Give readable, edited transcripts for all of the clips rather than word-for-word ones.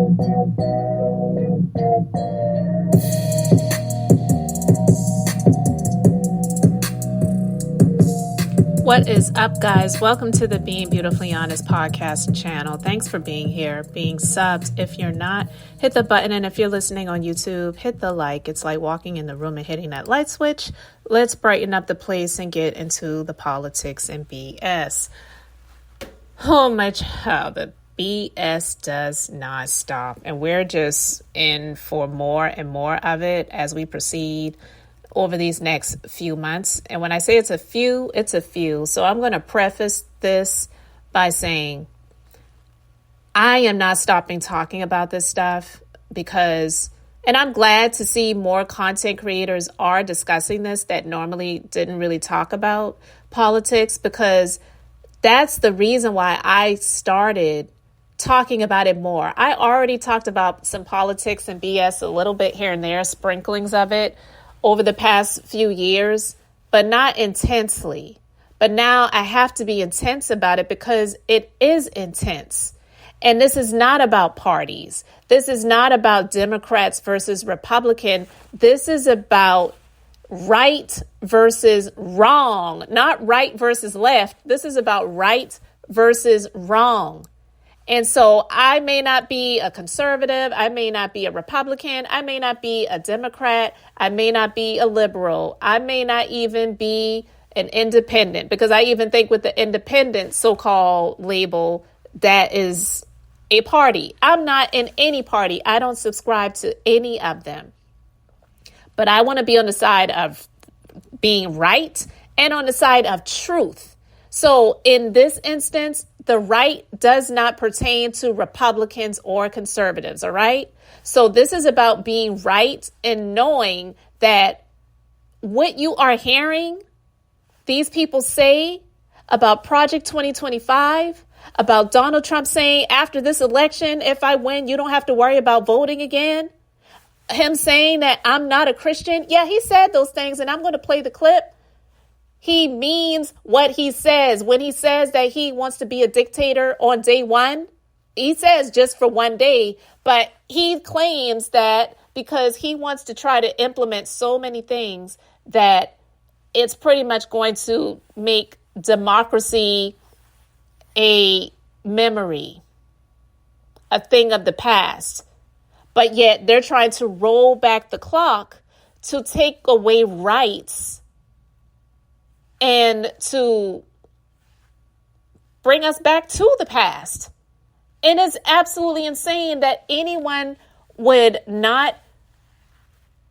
What is up, guys? Welcome to the Being Beautifully Honest podcast and channel. Thanks for being here, being subbed. If you're not, hit the button. And if you're listening on YouTube, hit the like. It's like walking in the room and hitting that light switch. Let's brighten up the place and get into the politics and BS. Oh, my child, the BS does not stop. And we're just in for more and more of it as we proceed over these next few months. And when I say it's a few, it's a few. So I'm going to preface this by saying I am not stopping talking about this stuff because, and I'm glad to see more content creators are discussing this that normally didn't really talk about politics, because that's the reason why I started talking about it more. I already talked about some politics and BS a little bit here and there, sprinklings of it over the past few years, but not intensely. But now I have to be intense about it because it is intense. And this is not about parties. This is not about Democrats versus Republican. This is about right versus wrong, not right versus left. This is about right versus wrong. And so I may not be a conservative. I may not be a Republican. I may not be a Democrat. I may not be a liberal. I may not even be an independent, because I even think with the independent so-called label, that is a party. I'm not in any party. I don't subscribe to any of them. But I want to be on the side of being right and on the side of truth. So in this instance, the right does not pertain to Republicans or conservatives, all right? So this is about being right and knowing that what you are hearing these people say about Project 2025, about Donald Trump saying after this election, if I win, you don't have to worry about voting again. Him saying that I'm not a Christian. Yeah, he said those things, and I'm going to play the clip. He means what he says. When he says that he wants to be a dictator on day one, he says just for one day, but he claims that because he wants to try to implement so many things that it's pretty much going to make democracy a memory, a thing of the past. But yet they're trying to roll back the clock to take away rights and to bring us back to the past. And it's absolutely insane that anyone would not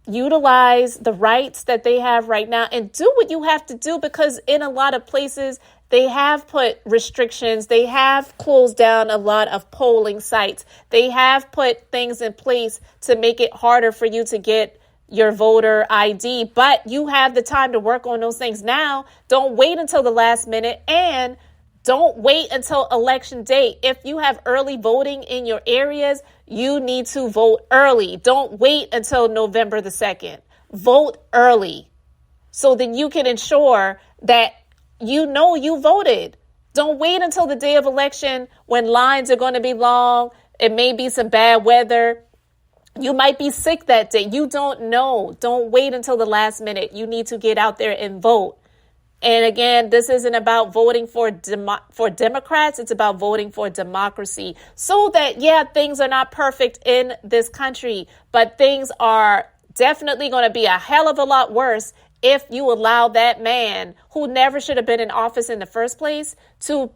utilize the rights that they have right now and do what you have to do, because in a lot of places they have put restrictions. They have closed down a lot of polling sites. They have put things in place to make it harder for you to get your voter ID, but you have the time to work on those things now. Don't wait until the last minute, and don't wait until election day. If you have early voting in your areas, you need to vote early. Don't wait until November the 2nd. Vote early so then you can ensure that you know you voted. Don't wait until the day of election when lines are going to be long. It may be some bad weather. You might be sick that day. You don't know. Don't wait until the last minute. You need to get out there and vote. And again, this isn't about voting for Democrats. It's about voting for democracy, so that, yeah, things are not perfect in this country, but things are definitely going to be a hell of a lot worse if you allow that man who never should have been in office in the first place to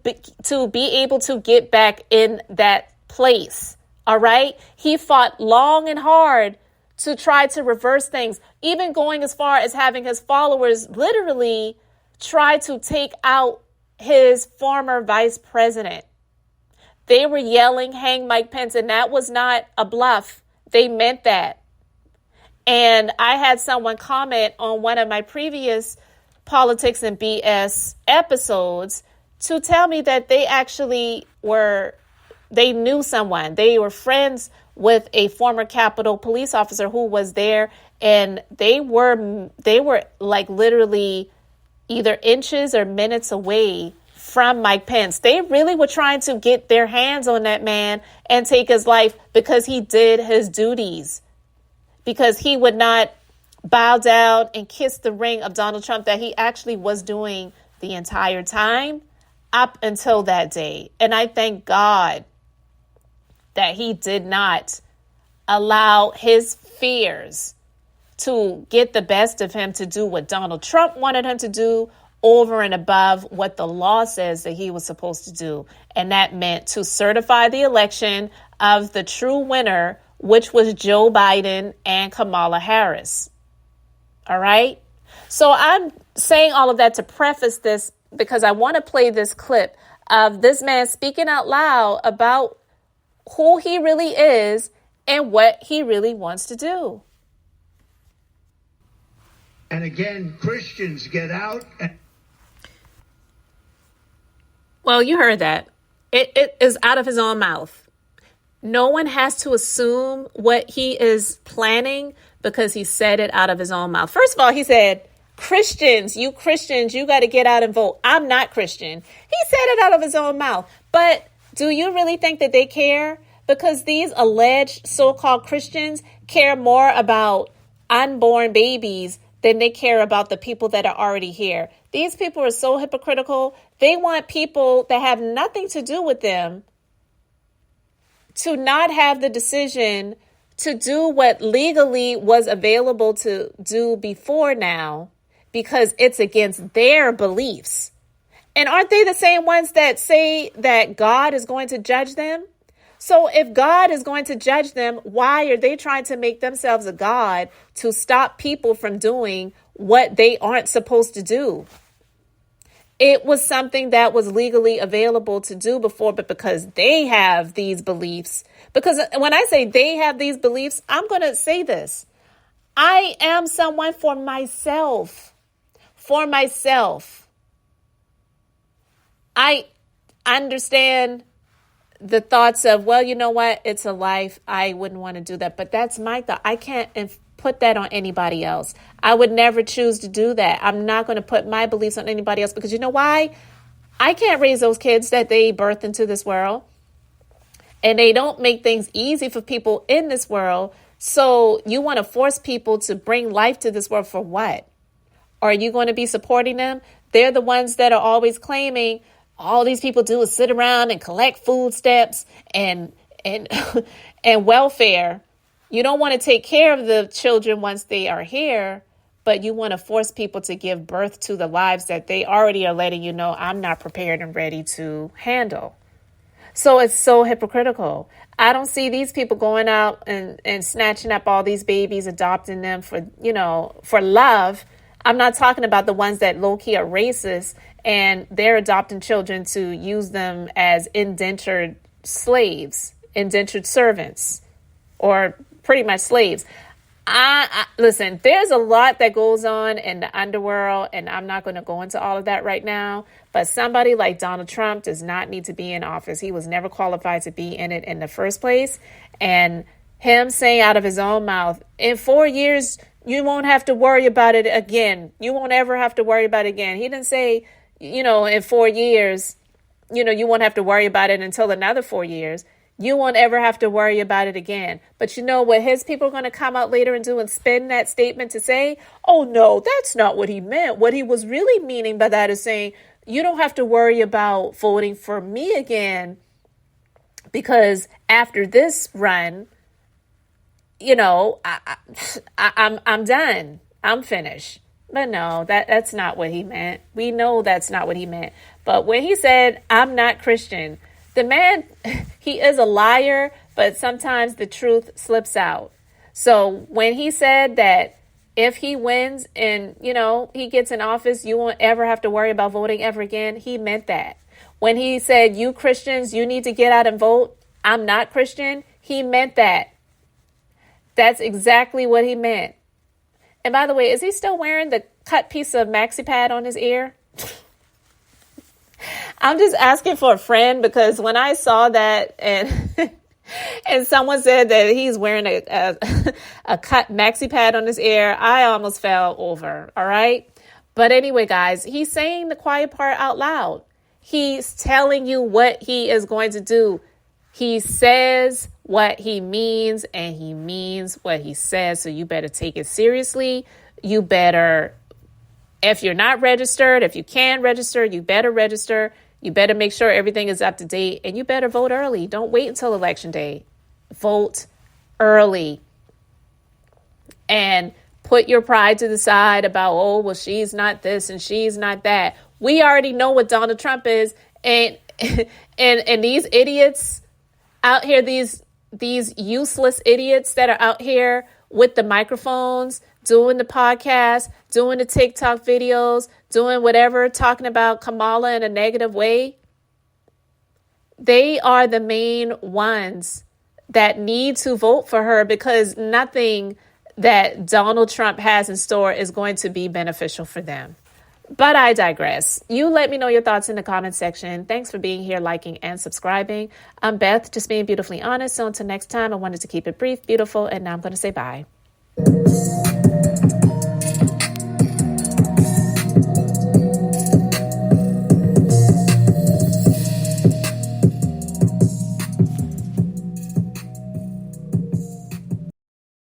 be able to get back in that place. All right. He fought long and hard to try to reverse things, even going as far as having his followers literally try to take out his former vice president. They were yelling, "Hang Mike Pence," and that was not a bluff. They meant that. And I had someone comment on one of my previous Politics and BS episodes to tell me that they actually they knew someone. They were friends with a former Capitol police officer who was there, and they were like literally either inches or minutes away from Mike Pence. They really were trying to get their hands on that man and take his life because he did his duties, because he would not bow down and kiss the ring of Donald Trump that he actually was doing the entire time up until that day. And I thank God that he did not allow his fears to get the best of him to do what Donald Trump wanted him to do over and above what the law says that he was supposed to do. And that meant to certify the election of the true winner, which was Joe Biden and Kamala Harris. All right. So I'm saying all of that to preface this because I want to play this clip of this man speaking out loud about who he really is and what he really wants to do. And again, Christians get out. Well, you heard that. It is out of his own mouth. No one has to assume what he is planning because he said it out of his own mouth. First of all, he said, Christians, you got to get out and vote. I'm not Christian. He said it out of his own mouth. But do you really think that they care? Because these alleged so-called Christians care more about unborn babies than they care about the people that are already here. These people are so hypocritical. They want people that have nothing to do with them to not have the decision to do what legally was available to do before now because it's against their beliefs. And aren't they the same ones that say that God is going to judge them? So if God is going to judge them, why are they trying to make themselves a God to stop people from doing what they aren't supposed to do? It was something that was legally available to do before, but because they have these beliefs, because when I say they have these beliefs, I'm going to say this. I am someone for myself. I understand the thoughts of, well, you know what? It's a life. I wouldn't want to do that. But that's my thought. I can't put that on anybody else. I would never choose to do that. I'm not going to put my beliefs on anybody else because you know why? I can't raise those kids that they birth into this world. And they don't make things easy for people in this world. So you want to force people to bring life to this world for what? Are you going to be supporting them? They're the ones that are always claiming all these people do is sit around and collect food stamps and and welfare. You don't want to take care of the children once they are here, but you want to force people to give birth to the lives that they already are letting you know I'm not prepared and ready to handle. So it's so hypocritical. I don't see these people going out and snatching up all these babies, adopting them for love. I'm not talking about the ones that low-key are racist and they're adopting children to use them as indentured slaves, indentured servants, or pretty much slaves. Listen, there's a lot that goes on in the underworld, and I'm not going to go into all of that right now. But somebody like Donald Trump does not need to be in office. He was never qualified to be in it in the first place. And him saying out of his own mouth, in 4 years, you won't have to worry about it again. You won't ever have to worry about it again. He didn't say, in 4 years, you won't have to worry about it until another 4 years. You won't ever have to worry about it again. But you know what his people are going to come out later and do and spin that statement to say, oh, no, that's not what he meant. What he was really meaning by that is saying, you don't have to worry about voting for me again because after this run, I'm done. I'm finished. But no, that's not what he meant. We know that's not what he meant. But when he said, I'm not Christian, the man, he is a liar, but sometimes the truth slips out. So when he said that if he wins and, he gets in office, you won't ever have to worry about voting ever again, he meant that. When he said, you Christians, you need to get out and vote, I'm not Christian, he meant that. That's exactly what he meant. And by the way, is he still wearing the cut piece of maxi pad on his ear? I'm just asking for a friend because when I saw that and and someone said that he's wearing a cut maxi pad on his ear, I almost fell over. All right. But anyway, guys, he's saying the quiet part out loud. He's telling you what he is going to do. He says what he means, and he means what he says. So you better take it seriously. You better, if you're not registered, if you can register, you better register. You better make sure everything is up to date, and you better vote early. Don't wait until election day. Vote early. And put your pride to the side about, oh, well, she's not this and she's not that. We already know what Donald Trump is. And these idiots out here, these useless idiots that are out here with the microphones, doing the podcast, doing the TikTok videos, doing whatever, talking about Kamala in a negative way. They are the main ones that need to vote for her, because nothing that Donald Trump has in store is going to be beneficial for them. But I digress. You let me know your thoughts in the comment section. Thanks for being here, liking, and subscribing. I'm Beth, just being beautifully honest. So until next time, I wanted to keep it brief, beautiful, and now I'm going to say bye.